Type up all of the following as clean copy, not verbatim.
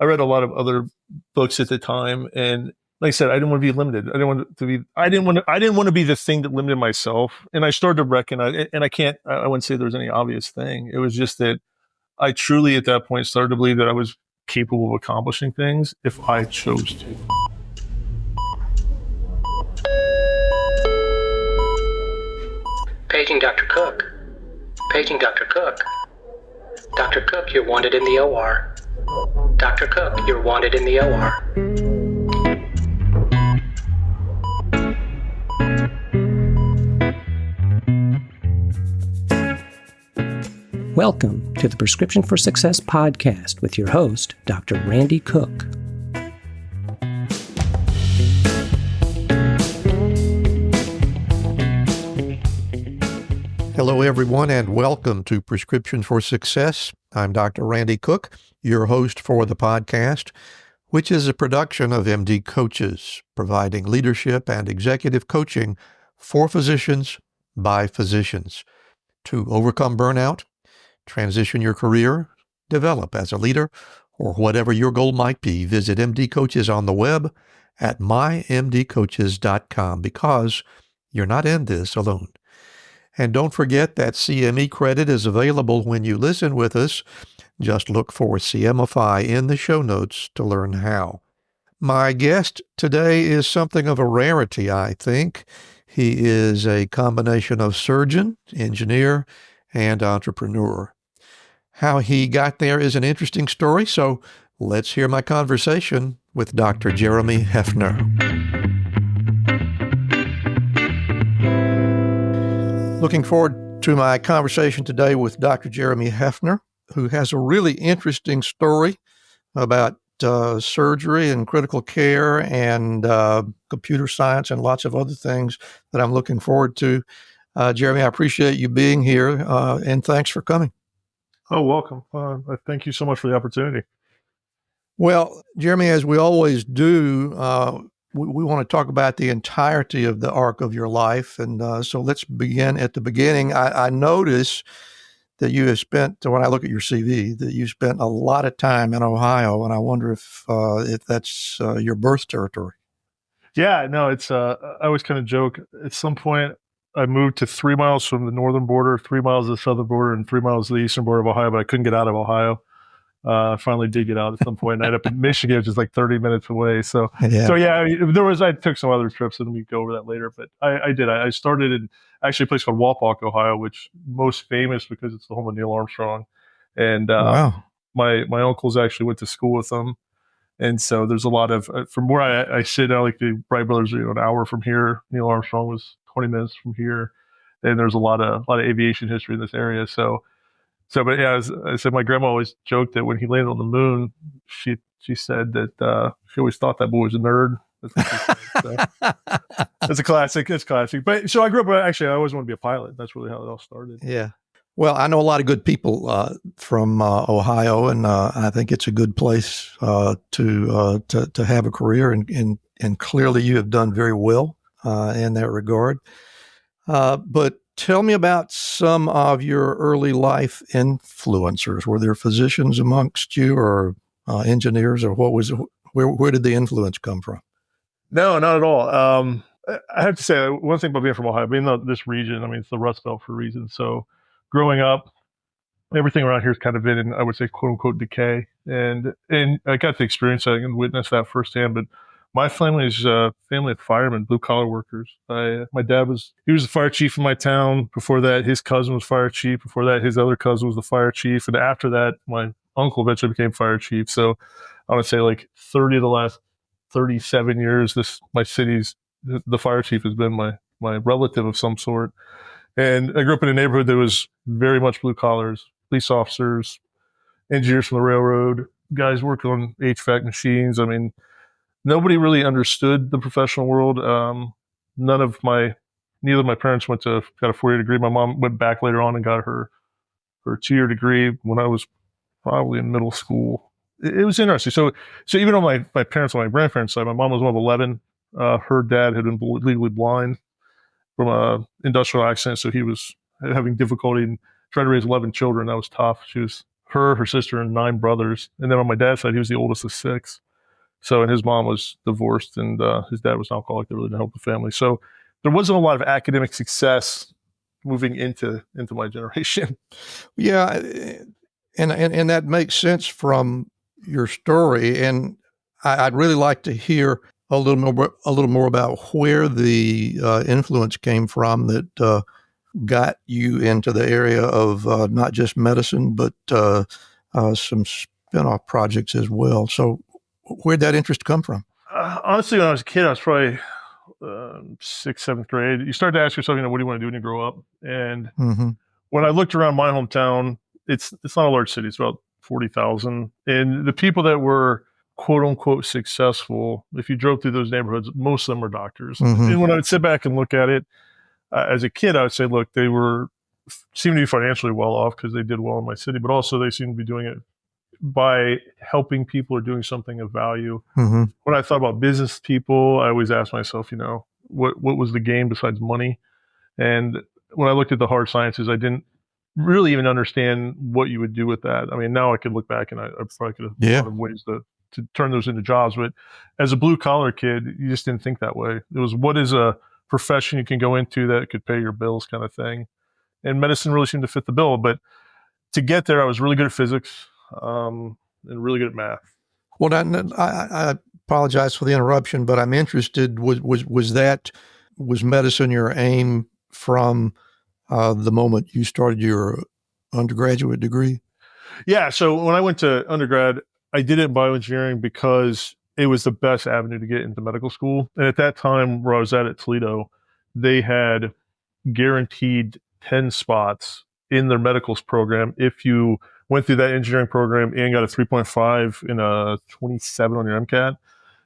I read a lot of other books at the time, and like I said, I didn't want to be limited. I didn't want to be the thing that limited myself. And I started to recognize, and I wouldn't say there's any obvious thing. It was just that I truly at that point started to believe that I was capable of accomplishing things if I chose to. Paging Dr. Cook. Paging Dr. Cook. Dr. Cook, you're wanted in the OR. Dr. Cook, you're wanted in the OR. Welcome to the Prescription for Success podcast with your host, Dr. Randy Cook. Hello, everyone, and welcome to Prescription for Success. I'm Dr. Randy Cook, your host for the podcast, which is a production of MD Coaches, providing leadership and executive coaching for physicians by physicians to overcome burnout, transition your career, develop as a leader, or whatever your goal might be. Visit MD Coaches on the web at mymdcoaches.com because you're not in this alone. And don't forget that CME credit is available when you listen with us. Just look for CMify in the show notes to learn how. My guest today is something of a rarity, I think. He is a combination of surgeon, engineer, and entrepreneur. How he got there is an interesting story, so let's hear my conversation with Dr. Jeremy Heffner. Looking forward to my conversation today with Dr. Jeremy Heffner, who has a really interesting story about surgery and critical care and computer science and lots of other things that I'm looking forward to. Jeremy, I appreciate you being here, and thanks for coming. Oh, welcome. Thank you so much for the opportunity. Well, Jeremy, as we always do, we want to talk about the entirety of the arc of your life. And so let's begin at the beginning. I notice that you have spent, when I look at your CV, that you spent a lot of time in Ohio, and I wonder if that's your birth territory. Yeah, no, it's, I always kind of joke, at some point I moved to 3 miles from the northern border, 3 miles of the southern border, and 3 miles of the eastern border of Ohio, but I couldn't get out of Ohio. I finally did get out at some point. I ended up in Michigan, which is like 30 minutes away. So I took some other trips, and we can go over that later. But I did. I started in actually a place called Walpock, Ohio, which most famous because it's the home of Neil Armstrong. And wow. my uncles actually went to school with them. And so there's a lot of, from where I sit now, like the Wright brothers, an hour from here. Neil Armstrong was 20 minutes from here. And there's a lot of aviation history in this area. But yeah, as I said, my grandma always joked that when he landed on the moon, she said that she always thought that boy was a nerd. That's what she said. So, it's a classic. It's classic. But so I grew up, actually, I always wanted to be a pilot. That's really how it all started. Yeah. Well, I know a lot of good people from Ohio, and I think it's a good place to have a career, and clearly you have done very well in that regard. But tell me about some of your early life influencers. Were there physicians amongst you, or engineers, or where did the influence come from? No, not at all. I have to say, one thing about being from Ohio, being in this region, I mean, it's the Rust Belt for a reason. So growing up, everything around here has kind of been in, I would say, quote unquote, decay. And I got to experience that and witness that firsthand. But my family is a family of firemen, blue collar workers. My dad was the fire chief in my town. Before that, his cousin was fire chief. Before that, his other cousin was the fire chief. And after that, my uncle eventually became fire chief. So I would say like 30 of the last 37 years, the fire chief has been my relative of some sort. And I grew up in a neighborhood that was very much blue collars, police officers, engineers from the railroad, guys working on HVAC machines. I mean, nobody really understood the professional world. Neither of my parents got a 4-year degree. My mom went back later on and got her 2-year degree when I was probably in middle school. It was interesting. So even on my parents, on my grandparents' side, my mom was one of 11. Her dad had been legally blind from an industrial accident, so he was having difficulty in trying to raise 11 children. That was tough. her sister, and 9 brothers. And then on my dad's side, he was the oldest of 6. So, and his mom was divorced, and his dad was an alcoholic that really didn't help the family. So there wasn't a lot of academic success moving into my generation. Yeah, and that makes sense from your story. And I'd really like to hear a little more about where the influence came from that got you into the area of not just medicine, but some spin-off projects as well. So where'd that interest come from? Honestly, when I was a kid, I was probably 6th, 7th grade. You start to ask yourself, what do you want to do when you grow up? And when I looked around my hometown, it's not a large city. It's about 40,000. And the people that were quote unquote successful, if you drove through those neighborhoods, most of them were doctors. And when I would sit back and look at it, as a kid, I would say, look, they seemed to be financially well off because they did well in my city, but also they seemed to be doing it by helping people or doing something of value. When I thought about business people, I always asked myself, what was the game besides money? And when I looked at the hard sciences, I didn't really even understand what you would do with that. I mean, now I could look back and I probably could have thought of ways to turn those into jobs. But as a blue collar kid, you just didn't think that way. It was, what is a profession you can go into that could pay your bills kind of thing. And medicine really seemed to fit the bill. But to get there, I was really good at physics and really good at math. Well, I apologize for the interruption, but I'm interested. Was medicine your aim from the moment you started your undergraduate degree? Yeah. So when I went to undergrad, I did it in bioengineering because it was the best avenue to get into medical school. And at that time where I was at Toledo, they had guaranteed 10 spots in their medicals program if you went through that engineering program and got a 3.5 and a 27 on your MCAT.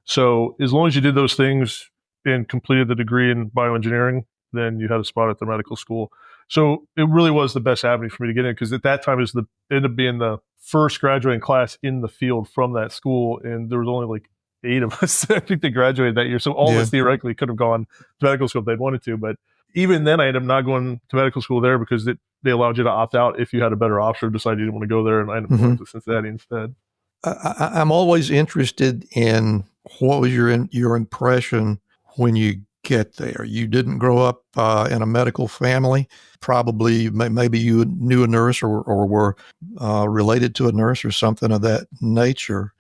So as long as you did those things and completed the degree in bioengineering, then you had a spot at the medical school. So it really was the best avenue for me to get in, because at that time it ended up being the first graduating class in the field from that school, and there was only like 8 of us I think that graduated that year. So all of us theoretically could have gone to medical school if they'd wanted to, but even then I ended up not going to medical school there because they allowed you to opt out if you had a better option or decided you didn't want to go there, and I ended up going to Cincinnati instead. I'm always interested in what was your impression when you get there. You didn't grow up in a medical family. Probably maybe you knew a nurse or were related to a nurse or something of that nature.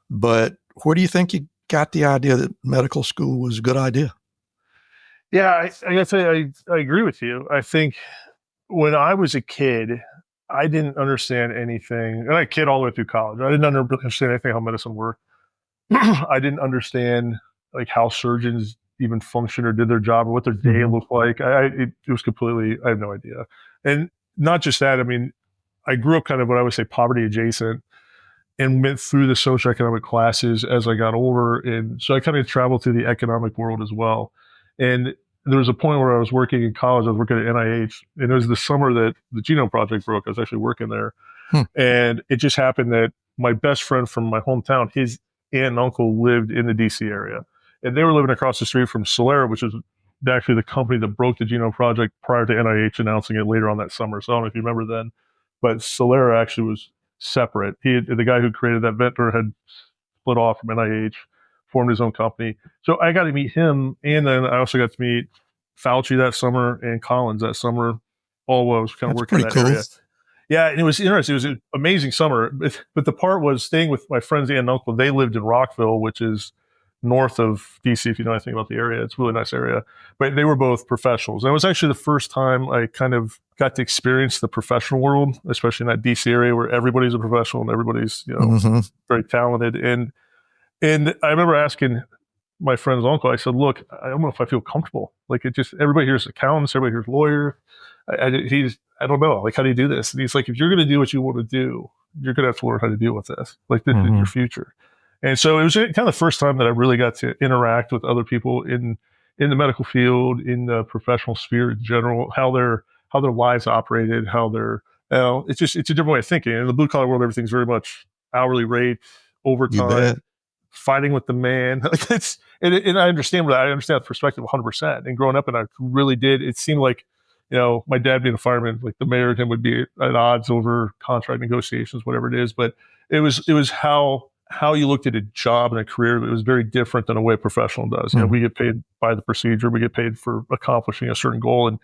But where do you think you got the idea that medical school was a good idea? Yeah, I gotta say, I agree with you. I think when I was a kid, I didn't understand anything. And I kid all the way through college. I didn't understand anything how medicine worked. I didn't understand like how surgeons even function or did their job or what their day looked like. It was completely, I have no idea. And not just that, I mean, I grew up kind of what I would say poverty adjacent and went through the socioeconomic classes as I got older. And so I kind of traveled through the economic world as well. And there was a point where I was working in college, I was working at NIH, and it was the summer that the Genome Project broke. I was actually working there. And it just happened that my best friend from my hometown, his aunt and uncle lived in the DC area. And they were living across the street from Celera, which is actually the company that broke the Genome Project prior to NIH announcing it later on that summer. So I don't know if you remember then, but Celera actually was separate. The guy who created that Inventor had split off from NIH, formed his own company. So I got to meet him, and then I also got to meet Fauci that summer and Collins that summer, all while I was kind of working in that area. Yeah, and it was interesting. It was an amazing summer. But the part was staying with my friend's aunt and uncle. They lived in Rockville, which is north of DC, if you know anything about the area. It's a really nice area. But they were both professionals. And it was actually the first time I kind of got to experience the professional world, especially in that DC area where everybody's a professional and everybody's, very talented. And I remember asking my friend's uncle, I said, look, I don't know if I feel comfortable. Like everybody here's accountants, everybody here's lawyer. I don't know. Like, how do you do this? And he's like, if you're going to do what you want to do, you're going to have to learn how to deal with this. Like, this is your future. And so it was kind of the first time that I really got to interact with other people in the medical field, in the professional sphere in general, how their lives operated, it's a different way of thinking. In the blue collar world, everything's very much hourly rate, overtime, fighting with the man. And I understand that. I understand the perspective 100%. And growing up, and I really did, it seemed like my dad being a fireman, like the mayor and him would be at odds over contract negotiations, whatever it is. But it was how you looked at a job and a career. It was very different than a way a professional does. We get paid by the procedure. We get paid for accomplishing a certain goal. And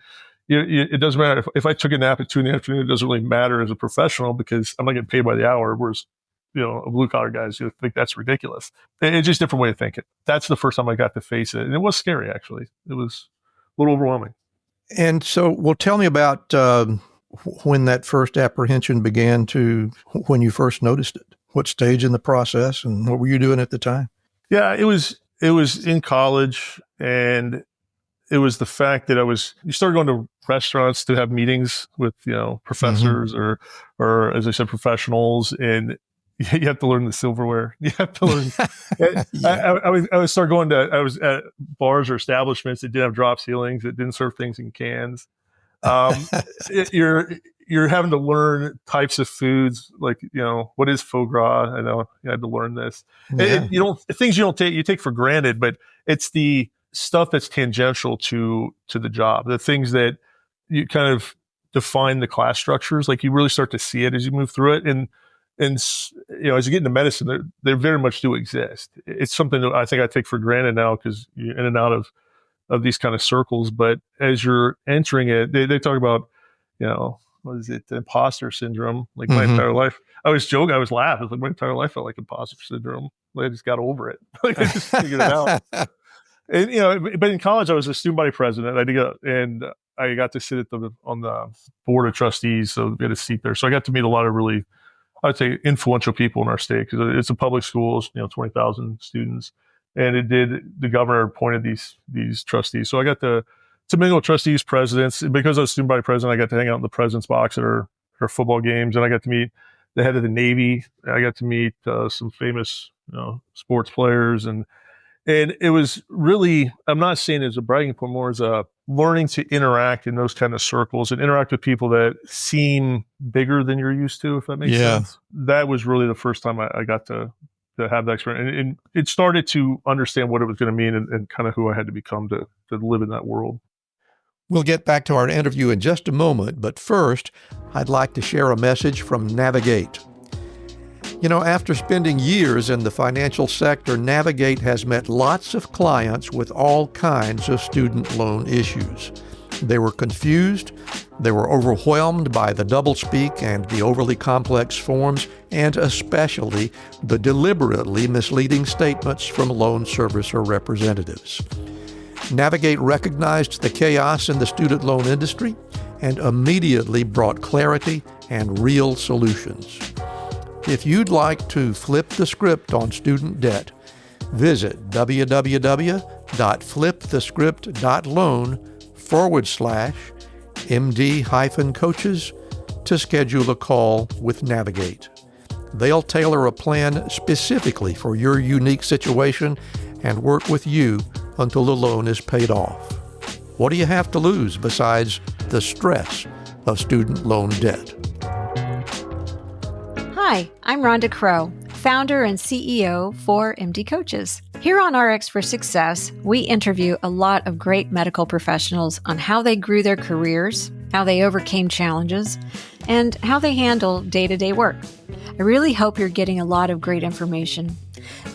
it doesn't matter if I took a nap at 2 p.m, it doesn't really matter as a professional because I'm not getting paid by the hour. Whereas, a blue collar guys, you think that's ridiculous. It's just a different way of thinking. That's the first time I got to face it. And it was scary, actually. It was a little overwhelming. And so, well, tell me about when that first apprehension began when you first noticed it. What stage in the process and what were you doing at the time? Yeah, it was in college, and it was the fact that you started going to restaurants to have meetings with, professors or as I said, professionals, and you have to learn the silverware. You have to learn. I was at bars or establishments that didn't have drop ceilings, that didn't serve things in cans. You're having to learn types of foods, like, what is foie gras? I know you had to learn this. Yeah. Things you take for granted, but it's the stuff that's tangential to the job, the things that you kind of define the class structures. Like you really start to see it as you move through it. And as you get into medicine, they very much do exist. It's something that I think I take for granted now because you're in and out of these kind of circles. But as you're entering it, they talk about, what is it, the imposter syndrome. Like my entire life, I was joking, I was laughing. It's like my entire life felt like imposter syndrome. Like I just got over it. Like I just figured it out. And, but in college, I was a student body president. I got to sit on the board of trustees, so we had a seat there. So I got to meet a lot of really, I would say, influential people in our state because it's a public school, 20,000 students, and the governor appointed these trustees. So I got to mingle with trustees, presidents. Because I was student body president, I got to hang out in the president's box at our football games, and I got to meet the head of the Navy. I got to meet some famous sports players, and it was really, I'm not saying it as a bragging point, more as a learning to interact in those kind of circles and interact with people that seem bigger than you're used to, if that makes sense. That was really the first time I got to have that experience. And it started to understand what it was going to mean and kind of who I had to become to live in that world. We'll get back to our interview in just a moment, but first, I'd like to share a message from Navigate. After spending years in the financial sector, Navigate has met lots of clients with all kinds of student loan issues. They were confused, they were overwhelmed by the doublespeak and the overly complex forms, and especially the deliberately misleading statements from loan servicer representatives. Navigate recognized the chaos in the student loan industry and immediately brought clarity and real solutions. If you'd like to flip the script on student debt, visit www.flipthescript.loan/MD-coaches to schedule a call with Navigate. They'll tailor a plan specifically for your unique situation and work with you until the loan is paid off. What do you have to lose besides the stress of student loan debt? Hi, I'm Rhonda Crow, founder and CEO for MD Coaches. Here on RX for Success, we interview a lot of great medical professionals on how they grew their careers, how they overcame challenges, and how they handle day-to-day work. I really hope you're getting a lot of great information.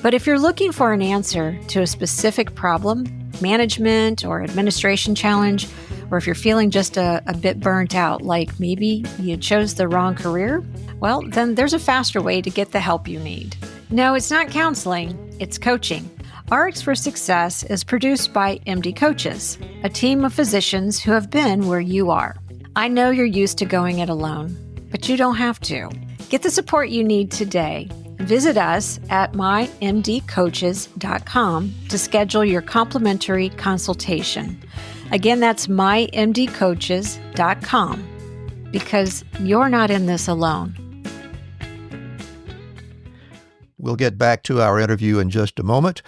But if you're looking for an answer to a specific problem, management or administration challenge, or if you're feeling just a bit burnt out, like maybe you chose the wrong career, well, then there's a faster way to get the help you need. No, it's not counseling, it's coaching. RX for Success is produced by MD Coaches, a team of physicians who have been where you are. I know you're used to going it alone, but you don't have to. Get the support you need today. Visit us at mymdcoaches.com to schedule your complimentary consultation. Again, that's mymdcoaches.com, because you're not in this alone. We'll get back to our interview in just a moment,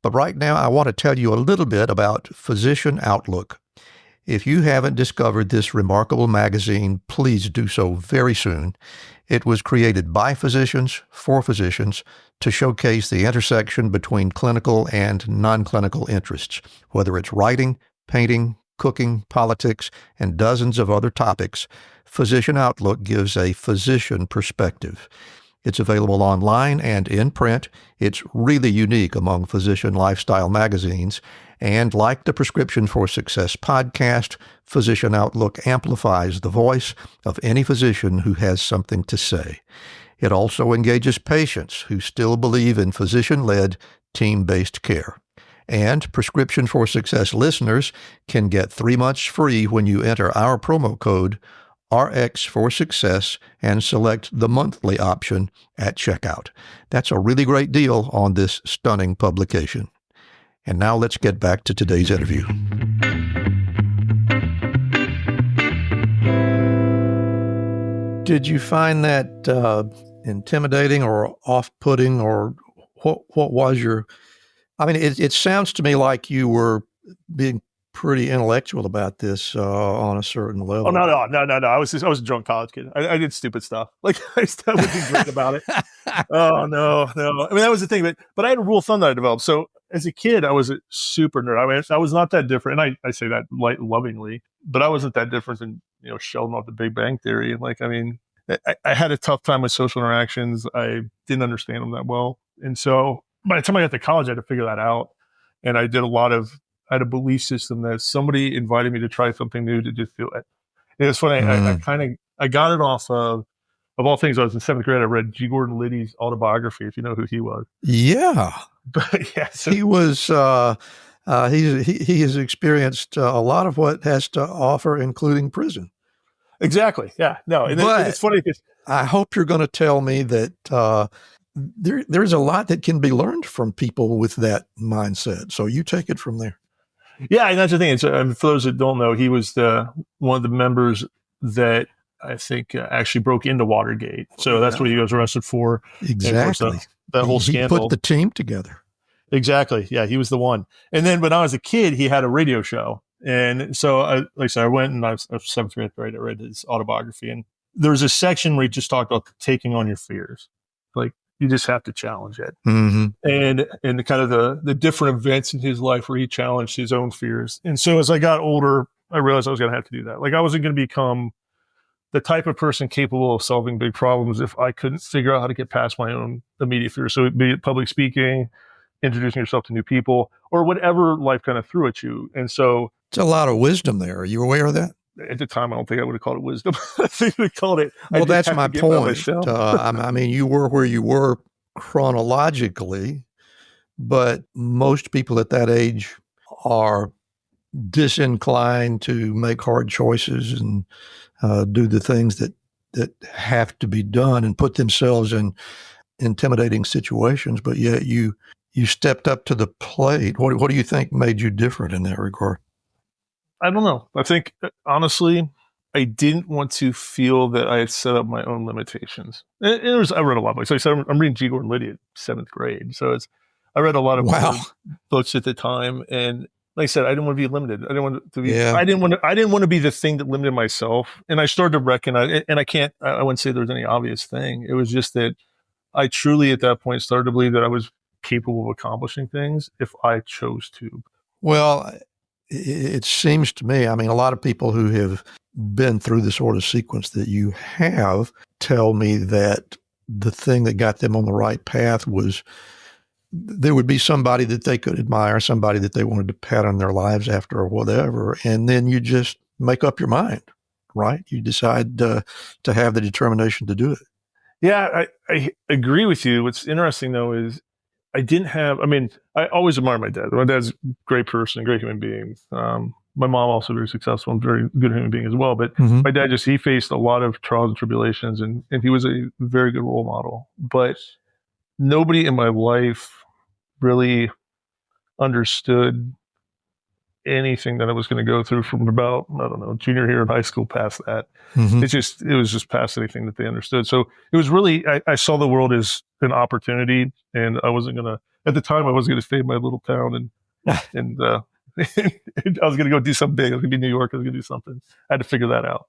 but right now I want to tell you a little bit about Physician Outlook. If you haven't discovered this remarkable magazine, please do so very soon. It was created by physicians for physicians to showcase the intersection between clinical and non-clinical interests, whether it's writing, painting, cooking, politics, and dozens of other topics, Physician Outlook gives a physician perspective. It's available online and in print. It's really unique among physician lifestyle magazines. And like the Prescription for Success podcast, Physician Outlook amplifies the voice of any physician who has something to say. It also engages patients who still believe in physician-led, team-based care. And Prescription for Success listeners can get 3 months free when you enter our promo code RX for Success and select the monthly option at checkout. That's a really great deal on this stunning publication. And now let's get back to today's interview. Did you find that intimidating or off-putting, or what was your... I mean, it sounds to me like you were being pretty intellectual about this on a certain level. Oh, no. I was a drunk college kid. I did stupid stuff. Like, I would be great about it. Oh, no. I mean, that was the thing. But I had a rule of thumb that I developed. So as a kid, I was a super nerd. I mean, I was not that different. And I say that lovingly, but I wasn't that different than, Sheldon off the Big Bang Theory. And like, I mean, I had a tough time with social interactions. I didn't understand them that well. And so by the time I got to college, I had to figure that out. And I had a belief system that somebody invited me to try something new to just do it. And it was funny. I got it off of all things. I was in 7th grade. I read G. Gordon Liddy's autobiography, if you know who he was. Yeah. But yeah, so he was, he has experienced a lot of what has to offer, including prison. Exactly. Yeah. No. And it's funny because I hope you're going to tell me that there's a lot that can be learned from people with that mindset. So you take it from there. Yeah, and that's the thing. It's, for those that don't know, he was one of the members that I think actually broke into Watergate. So that's what he was arrested for. Exactly. Course, that whole scandal. He put the team together. Exactly. Yeah, he was the one. And then when I was a kid, he had a radio show. And so, like I said, I went and I was 7th grade. I read his autobiography. And there was a section where he just talked about taking on your fears. Like, you just have to challenge it. Mm-hmm. And kind of the different events in his life where he challenged his own fears. And so as I got older, I realized I was going to have to do that. Like, I wasn't going to become the type of person capable of solving big problems if I couldn't figure out how to get past my own immediate fears. So be it public speaking, introducing yourself to new people, or whatever life kind of threw at you. And so it's a lot of wisdom there. Are you aware of that? At the time, I don't think I would have called it wisdom. I think we called it. Well, that's my point. I mean, you were where you were chronologically, but most people at that age are disinclined to make hard choices and do the things that have to be done and put themselves in intimidating situations. But yet you stepped up to the plate. What do you think made you different in that regard? I don't know. I think, honestly, I didn't want to feel that I had set up my own limitations. I read a lot of books. Like I said, I'm reading G. Gordon Liddy at 7th grade. So I read a lot of books at the time. And like I said, I didn't want to be limited. I didn't want to be, I didn't want to be the thing that limited myself. And I started to recognize, and I wouldn't say there was any obvious thing. It was just that I truly at that point started to believe that I was capable of accomplishing things if I chose to. Well, it seems to me, I mean, a lot of people who have been through the sort of sequence that you have tell me that the thing that got them on the right path was there would be somebody that they could admire, somebody that they wanted to pattern their lives after or whatever. And then you just make up your mind, right? You decide to have the determination to do it. Yeah, I agree with you. What's interesting, though, is I always admire my dad. My dad's a great person, a great human being. My mom also very successful and very good human being as well. But my dad he faced a lot of trials and tribulations, and he was a very good role model. But nobody in my life really understood anything that I was going to go through from about, I don't know, junior year in high school past that. It was just past anything that they understood. So it was really, I saw the world as an opportunity, and I wasn't going to, at the time, I wasn't going to stay in my little town and I was going to go do something big. I was going to be in New York. I was going to do something. I had to figure that out.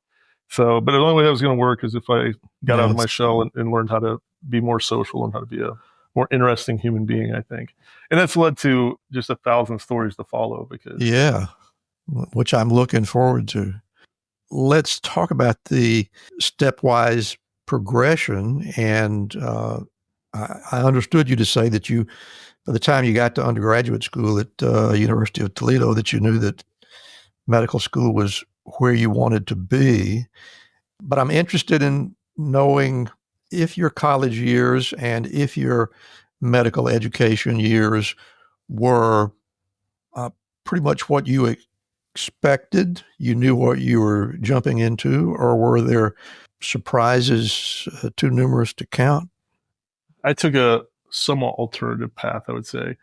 So, but the only way that was going to work is if I got out of my shell and learned how to be more social and how to be a more interesting human being, I think. And that's led to just 1,000 stories to follow because which I'm looking forward to. Let's talk about the stepwise progression. And I understood you to say that you, by the time you got to undergraduate school at University of Toledo, that you knew that medical school was where you wanted to be. But I'm interested in knowing if your college years and if your medical education years were pretty much what you expected, you knew what you were jumping into, or were there surprises too numerous to count? I took a somewhat alternative path, I would say.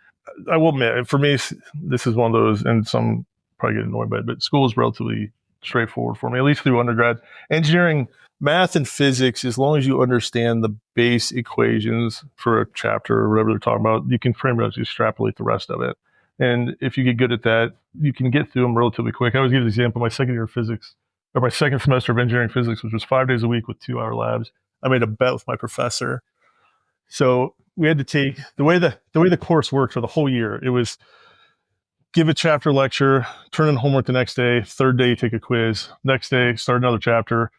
I will admit, for me, this is one of those, and some probably get annoyed by it, but school is relatively straightforward for me, at least through undergrad. Engineering, math and physics, as long as you understand the base equations for a chapter or whatever they're talking about, you can pretty much extrapolate the rest of it. And if you get good at that, you can get through them relatively quick. I always give an example. My second year of physics, or my second semester of engineering physics, which was 5 days a week with 2-hour labs, I made a bet with my professor. So we had to take the way the course worked for the whole year. It was give a chapter lecture, turn in homework the next day. Third day, you take a quiz. Next day, start another chapter.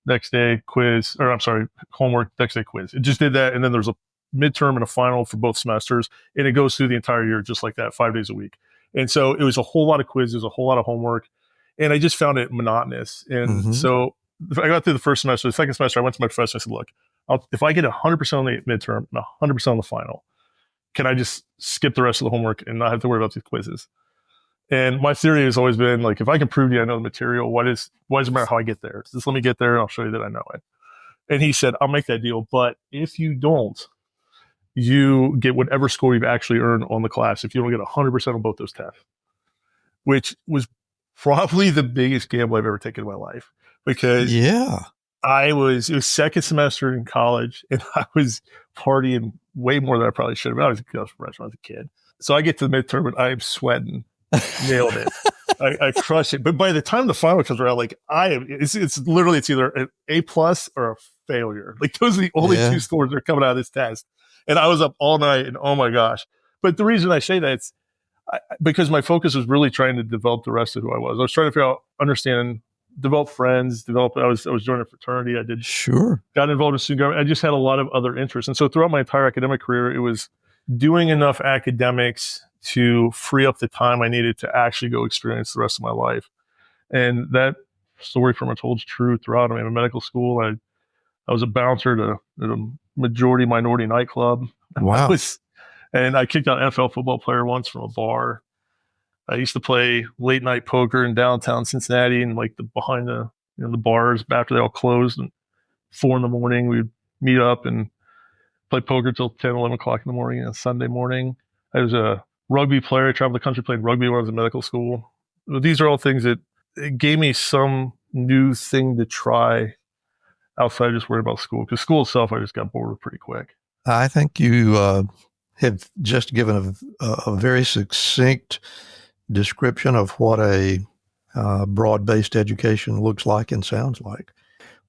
Next day, quiz, or I'm sorry, homework. Next day, quiz. It just did that, and then there's a midterm and a final for both semesters, and it goes through the entire year just like that, 5 days a week. And so it was a whole lot of quizzes, a whole lot of homework, and I just found it monotonous. And so I got through the first semester. The second semester, I went to my professor. I said, "Look, if I get 100% on the midterm and 100% on the final, can I just skip the rest of the homework and not have to worry about these quizzes?" And my theory has always been like, if I can prove to you I know the material, why does it matter how I get there? Just let me get there and I'll show you that I know it. And he said, "I'll make that deal, but if you don't, you get whatever score you've actually earned on the class if you don't get 100% on both those tests," which was probably the biggest gamble I've ever taken in my life, because it was second semester in college and I was partying way more than I probably should have. I was a kid. So I get to the midterm and I am sweating. Nailed it. I crushed it. But by the time the final comes around, like it's either an A+ or a failure. Like those are the only two scores that are coming out of this test. And I was up all night and oh my gosh. But the reason I say that is because my focus was really trying to develop the rest of who I was. I was trying to figure out, understand, develop friends, I was joining a fraternity. I did got involved in student government. I just had a lot of other interests. And so throughout my entire academic career, it was doing enough academics to free up the time I needed to actually go experience the rest of my life. And that story pretty much holds true throughout. I mean, in medical school, I was a bouncer at a majority minority nightclub. Wow. And I kicked out an NFL football player once from a bar. I used to play late night poker in downtown Cincinnati, and like behind the bars after they all closed, and 4 a.m, we'd meet up and play poker till 10, 11 o'clock in the morning on Sunday morning. I was a rugby player. I traveled the country, played rugby when I was in medical school. These are all things that it gave me some new thing to try outside of just worrying about school. Because school itself, I just got bored with pretty quick. I think you have just given a very succinct description of what a broad-based education looks like and sounds like.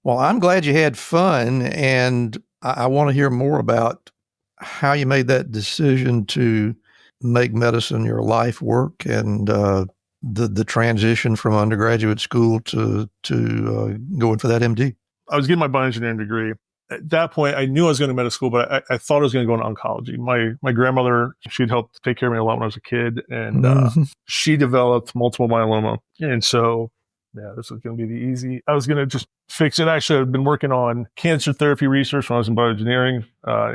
Well, I'm glad you had fun, and I want to hear more about how you made that decision to make medicine your life work, and the transition from undergraduate school to going for that MD. I was getting my bioengineering degree. At that point, I knew I was going to medical school, but I thought I was going to go into oncology. My grandmother, she'd helped take care of me a lot when I was a kid, and she developed multiple myeloma. And so, this was going to be I was going to just fix it. Actually, I'd been working on cancer therapy research when I was in bioengineering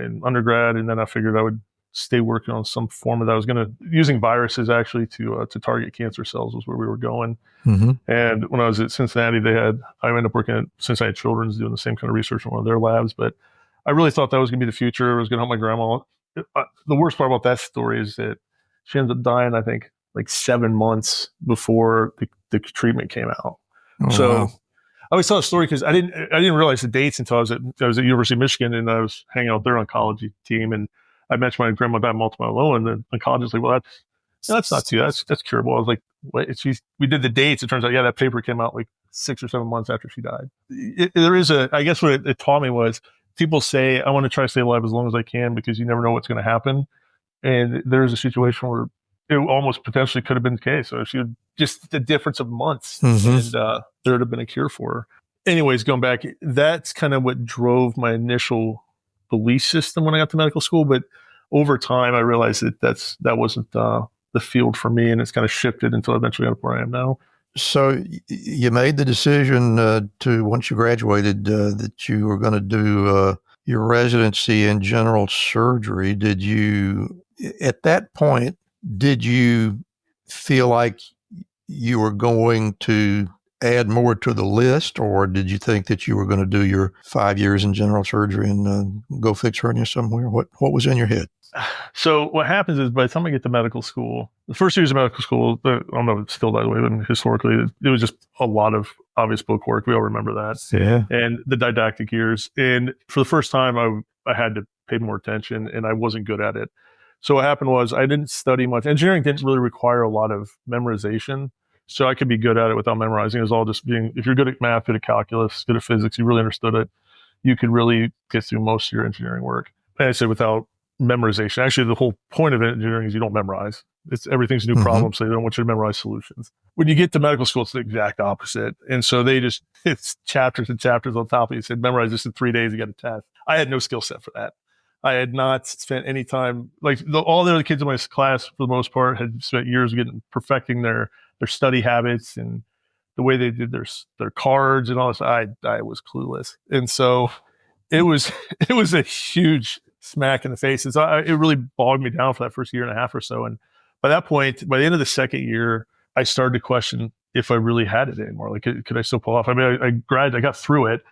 in undergrad, and then I figured I would stay working on some form of that. I was going to using viruses actually to target cancer cells was where we were going. And when I was at Cincinnati, I ended up working at Cincinnati Children's doing the same kind of research in one of their labs. But I really thought that was going to be the future. I was going to help my grandma. The worst part about that story is that she ended up dying, I think, like 7 months before the treatment came out. Wow. I always tell a story because I didn't realize the dates until I was at University of Michigan, and I was hanging out with their oncology team, and I mentioned my grandma died of multiple myeloma, and the oncologist was like, "Well, that's not too. That's curable." I was like, "What?" We did the dates. It turns out, that paper came out like 6 or 7 months after she died. I guess what it taught me was people say, "I want to try to stay alive as long as I can because you never know what's going to happen." And there's a situation where it almost potentially could have been the case. So she would just the difference of months, Mhm. and there would have been a cure for her. Anyways, going back, that's kind of what drove my initial belief system when I got to medical school. But over time, I realized that wasn't the field for me, and it's kind of shifted until I eventually got up where I am now. So you made the decision to, once you graduated, that you were going to do your residency in general surgery. Did you, at that point, did you feel like you were going to add more to the list, or did you think that you were going to do your 5 years in general surgery and go fix hernia somewhere? What was in your head? So what happens is by the time I get to medical school, the first years of medical school, I don't know if it's still that way, but historically, it was just a lot of obvious book work. We all remember that. Yeah. And the didactic years. And for the first time, I had to pay more attention, and I wasn't good at it. So what happened was I didn't study much. Engineering didn't really require a lot of memorization. So I could be good at it without memorizing. It was all just being, if you're good at math, good at calculus, good at physics, you really understood it, you could really get through most of your engineering work. And I said without memorization. Actually, the whole point of engineering is you don't memorize. Everything's a new problem, so they don't want you to memorize solutions. When you get to medical school, it's the exact opposite. And so it's chapters and chapters on top of you. It said, memorize this in 3 days, you got a test. I had no skill set for that. I had not spent any time, like all the other kids in my class, for the most part, had spent years perfecting their study habits and the way they did their cards and all this. I was clueless. And so it was a huge smack in the face. It really bogged me down for that first year and a half or so. And by that point, by the end of the second year, I started to question if I really had it anymore. Like, could I still pull off? I mean, I got through it,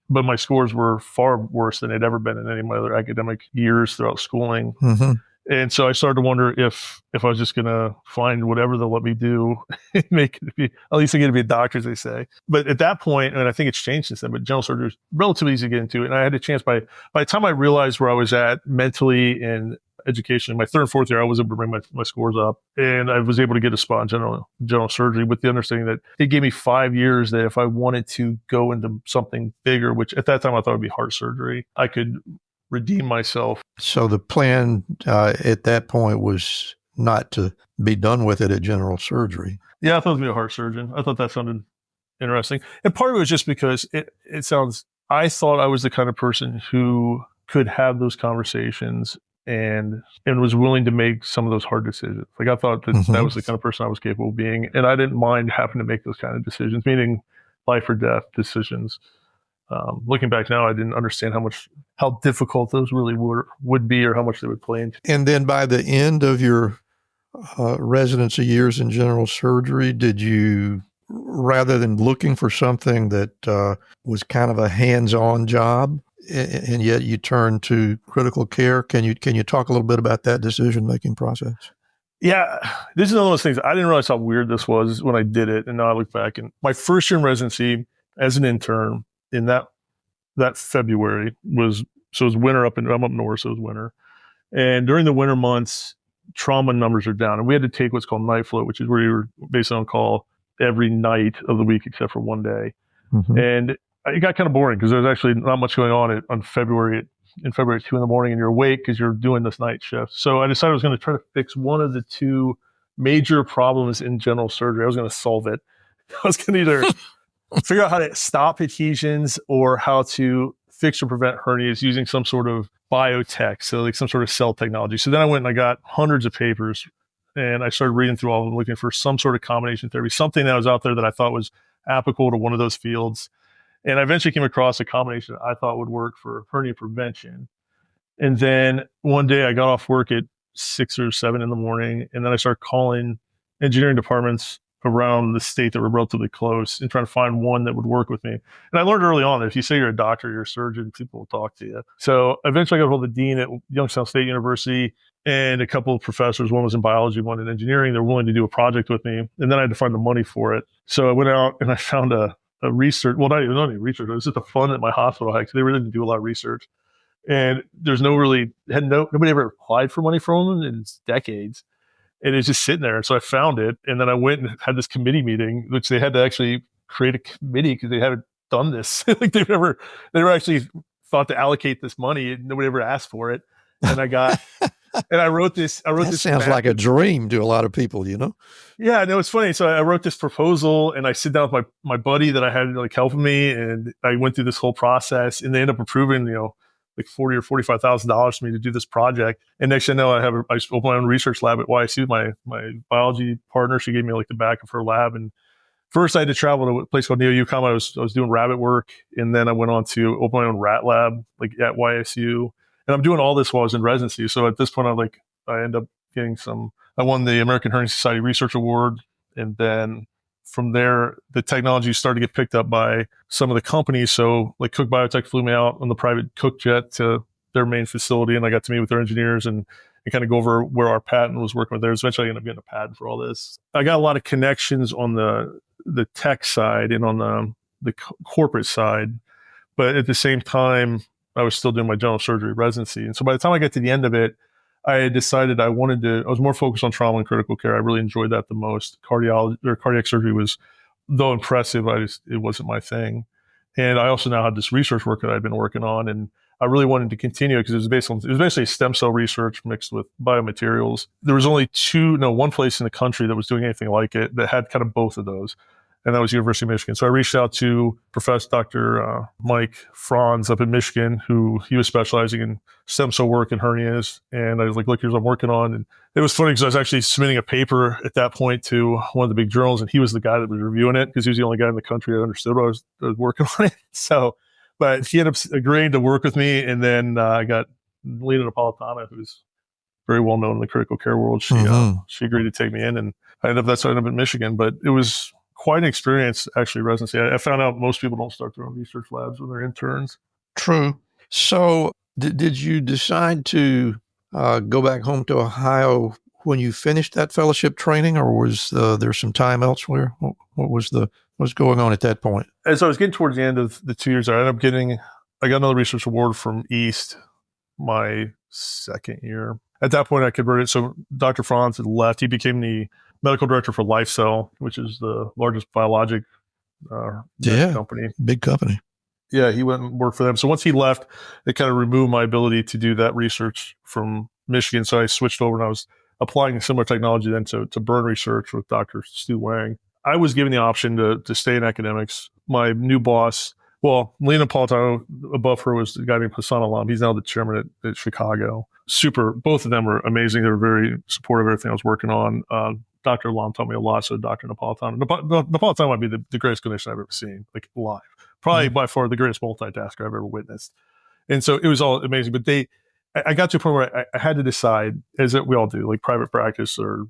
but my scores were far worse than they'd ever been in any of my other academic years throughout schooling. Mm-hmm. And so I started to wonder if I was just going to find whatever they'll let me do and make it be, at least I get to be a doctor, as they say. But at that point, and I think it's changed since then, but general surgery is relatively easy to get into. And I had a chance by the time I realized where I was at mentally and education, in my third and fourth year, I was able to bring my scores up, and I was able to get a spot in general surgery with the understanding that it gave me 5 years that if I wanted to go into something bigger, which at that time I thought would be heart surgery, I could redeem myself. So the plan at that point was not to be done with it at general surgery. Yeah, I thought it was going to be a heart surgeon. I thought that sounded interesting. And part of it was just because I thought I was the kind of person who could have those conversations and was willing to make some of those hard decisions. Like I thought that was the kind of person I was capable of being. And I didn't mind having to make those kind of decisions, meaning life or death decisions. Looking back now, I didn't understand how difficult those really would be, or how much they would play into. And then by the end of your residency years in general surgery, did you, rather than looking for something that was kind of a hands-on job, and yet you turned to critical care, can you talk a little bit about that decision-making process? Yeah, this is one of those things. I didn't realize how weird this was when I did it, and now I look back. And my first year in residency as an intern, in that February it was winter I'm up north, so it was winter. And during the winter months, trauma numbers are down. And we had to take what's called night float, which is where you were basically on call every night of the week except for one day. Mm-hmm. And it got kind of boring because there was actually not much going on in February at 2 a.m, and you're awake because you're doing this night shift. So I decided I was going to try to fix one of the two major problems in general surgery. I was going to solve it. I was going to either figure out how to stop adhesions or how to fix or prevent hernias using some sort of biotech, so like some sort of cell technology. So then I went and I got hundreds of papers, and I started reading through all of them, looking for some sort of combination therapy, something that was out there that I thought was applicable to one of those fields. And I eventually came across a combination that I thought would work for hernia prevention. And then one day I got off work at 6 or 7 in the morning, and then I started calling engineering departments around the state that were relatively close and trying to find one that would work with me. And I learned early on that if you say you're a doctor, you're a surgeon, people will talk to you. So eventually I got hold of the dean at Youngstown State University and a couple of professors. One was in biology, one in engineering. They're willing to do a project with me. And then I had to find the money for it. So I went out and I found a research, well, not even any research. It was just a fund that my hospital had, because they really didn't do a lot of research. And there's nobody ever applied for money from them in decades. And it's just sitting there. And so I found it. And then I went and had this committee meeting, which they had to actually create a committee because they haven't done this. Like they never actually thought to allocate this money. And nobody ever asked for it. And I got And I wrote this. That sounds like a dream to a lot of people, you know? Yeah, no, it's funny. So I wrote this proposal, and I sit down with my buddy that I had like helping me, and I went through this whole process, and they ended up approving, like $40,000 or $45,000 for me to do this project. And next thing I know, I opened my own research lab at YSU. My biology partner, she gave me like the back of her lab, and first I had to travel to a place called NeoUCom. I was doing rabbit work, and then I went on to open my own rat lab like at YSU, and I'm doing all this while I was in residency. So at this point, I end up getting I won the American Hernia Society Research Award, and then from there, the technology started to get picked up by some of the companies. So like Cook Biotech flew me out on the private Cook jet to their main facility, and I got to meet with their engineers and kind of go over where our patent was working with theirs. Eventually I ended up getting a patent for all this. I got a lot of connections on the tech side and on the corporate side, but at the same time, I was still doing my general surgery residency. And so by the time I got to the end of it, I had decided I was more focused on trauma and critical care. I really enjoyed that the most. Cardiac surgery was, though impressive, it wasn't my thing. And I also now had this research work that I'd been working on, and I really wanted to continue because it was basically stem cell research mixed with biomaterials. There was only one place in the country that was doing anything like it that had kind of both of those, and that was University of Michigan. So I reached out to Professor Dr. Mike Franz up in Michigan, he was specializing in stem cell work and hernias. And I was like, look, here's what I'm working on. And it was funny because I was actually submitting a paper at that point to one of the big journals, and he was the guy that was reviewing it because he was the only guy in the country that understood what I was working on it. So, but he ended up agreeing to work with me. And then I got Lena Napolitana, who's very well known in the critical care world. She agreed to take me in, and that's how I ended up in Michigan. But it was quite an experience, actually, residency. I found out most people don't start their own research labs when they're interns. True. So did you decide to go back home to Ohio when you finished that fellowship training, or was there some time elsewhere? What was going on at that point? As I was getting towards the end of the 2 years, I got another research award from East my second year. At that point, I converted. So Dr. Franz had left. He became the medical director for LifeCell, which is the largest biologic company. Big company. Yeah, he went and worked for them. So once he left, it kind of removed my ability to do that research from Michigan. So I switched over, and I was applying similar technology then to burn research with Dr. Stu Wang. I was given the option to stay in academics. My new boss, Lena Napolitano, above her was the guy named Hassan Alam. He's now the chairman at Chicago. Both of them were amazing. They were very supportive of everything I was working on. Dr. Alam taught me a lot, so Dr. Napolitano. Napolitano might be the greatest clinician I've ever seen, like live. Probably by far the greatest multitasker I've ever witnessed. And so it was all amazing. But I got to a point where I had to decide, as we all do, like private practice or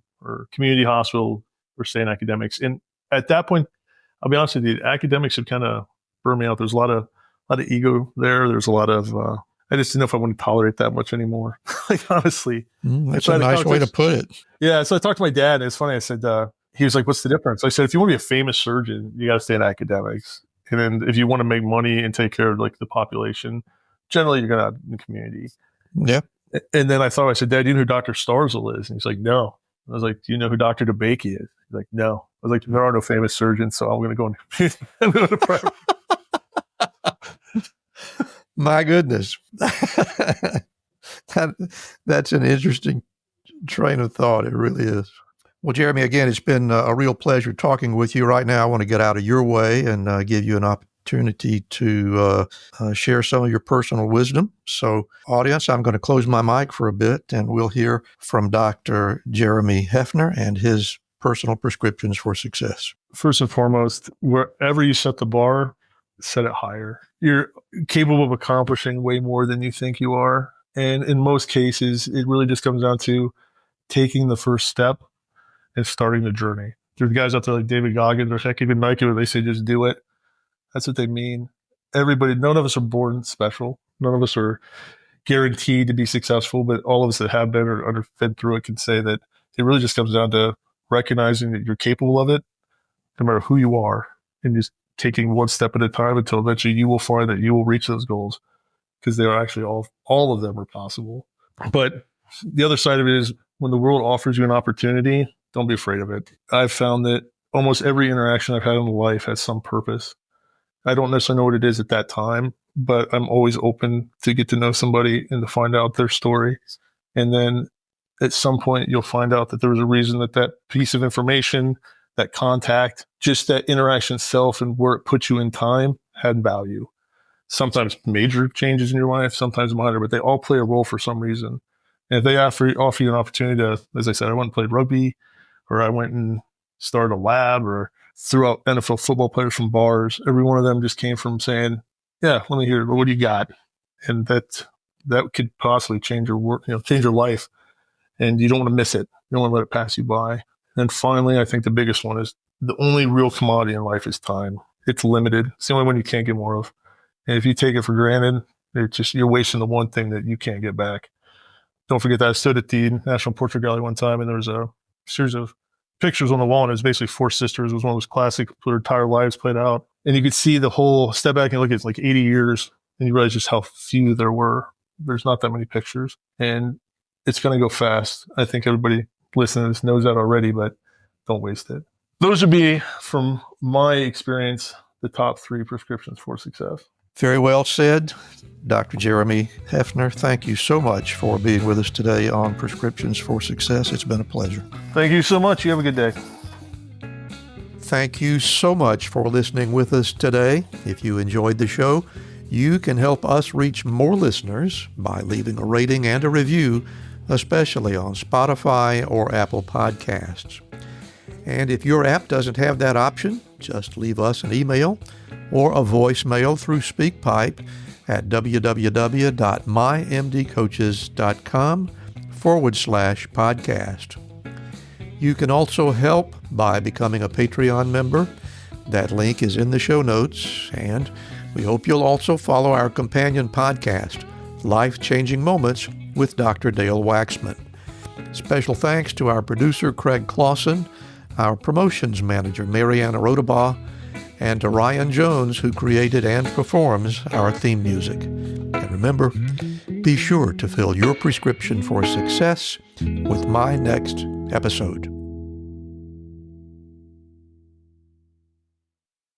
community hospital or stay in academics. And at that point, I'll be honest with you, academics had kind of burned me out. There's a lot of ego there. There's a lot of I just didn't know if I wanted to tolerate that much anymore. Like, honestly. That's a nice way to put it. Yeah. So I talked to my dad, and it's funny. I said, he was like, what's the difference? I said, if you want to be a famous surgeon, you got to stay in academics. And then if you want to make money and take care of like the population, generally you're going to in the community. Yeah. And then I said, Dad, do you know who Dr. Starzl is? And he's like, no. I was like, do you know who Dr. DeBakey is? He's like, no. I was like, there are no famous surgeons, so I'm going to go in. I'm going to private. My goodness. That's an interesting train of thought. It really is. Well, Jeremy, again, it's been a real pleasure talking with you right now. I want to get out of your way and give you an opportunity to share some of your personal wisdom. So, audience, I'm going to close my mic for a bit, and we'll hear from Dr. Jeremy Heffner and his personal prescriptions for success. First and foremost, wherever you set the bar, set it higher. You're capable of accomplishing way more than you think you are. And in most cases, it really just comes down to taking the first step and starting the journey. There's guys out there like David Goggins or heck, even Nike, where they say just do it. That's what they mean. None of us are born special. None of us are guaranteed to be successful, but all of us that have been or underfed through it can say that it really just comes down to recognizing that you're capable of it, no matter who you are, and just taking one step at a time until eventually you will find that you will reach those goals, because they are actually all of them are possible. But the other side of it is when the world offers you an opportunity, don't be afraid of it. I've found that almost every interaction I've had in life has some purpose. I don't necessarily know what it is at that time, but I'm always open to get to know somebody and to find out their story. And then at some point, you'll find out that there was a reason that that piece of information, that contact, just that interaction itself and where it puts you in time had value. Sometimes major changes in your life, sometimes minor, but they all play a role for some reason. And if they offer you an opportunity to, as I said, I went and played rugby, or I went and started a lab, or threw out NFL football players from bars, every one of them just came from saying, yeah, let me hear, what do you got? And that could possibly change your work, change your life. And you don't want to miss it. You don't want to let it pass you by. And finally, I think the biggest one is the only real commodity in life is time. It's limited. It's the only one you can't get more of. And if you take it for granted, you're wasting the one thing that you can't get back. Don't forget that I stood at the National Portrait Gallery one time, and there was a series of pictures on the wall, and it was basically four sisters. It was one of those classic, their entire lives played out. And you could see the whole, step back and look at it's like 80 years, and you realize just how few there were. There's not that many pictures. And it's going to go fast. I think everybody listening to this knows that already, but don't waste it. Those would be, from my experience, the top 3 prescriptions for success. Very well said. Dr. Jeremy Heffner, thank you so much for being with us today on Prescriptions for Success. It's been a pleasure. Thank you so much. You have a good day. Thank you so much for listening with us today. If you enjoyed the show, you can help us reach more listeners by leaving a rating and a review, especially on Spotify or Apple Podcasts. And if your app doesn't have that option, just leave us an email or a voicemail through SpeakPipe at www.mymdcoaches.com/podcast. You can also help by becoming a Patreon member. That link is in the show notes, and we hope you'll also follow our companion podcast, Life-Changing Moments with Dr. Dale Waxman. Special thanks to our producer, Craig Clausen, our promotions manager, Mariana Rodabaugh, and to Ryan Jones, who created and performs our theme music. And remember, be sure to fill your prescription for success with my next episode.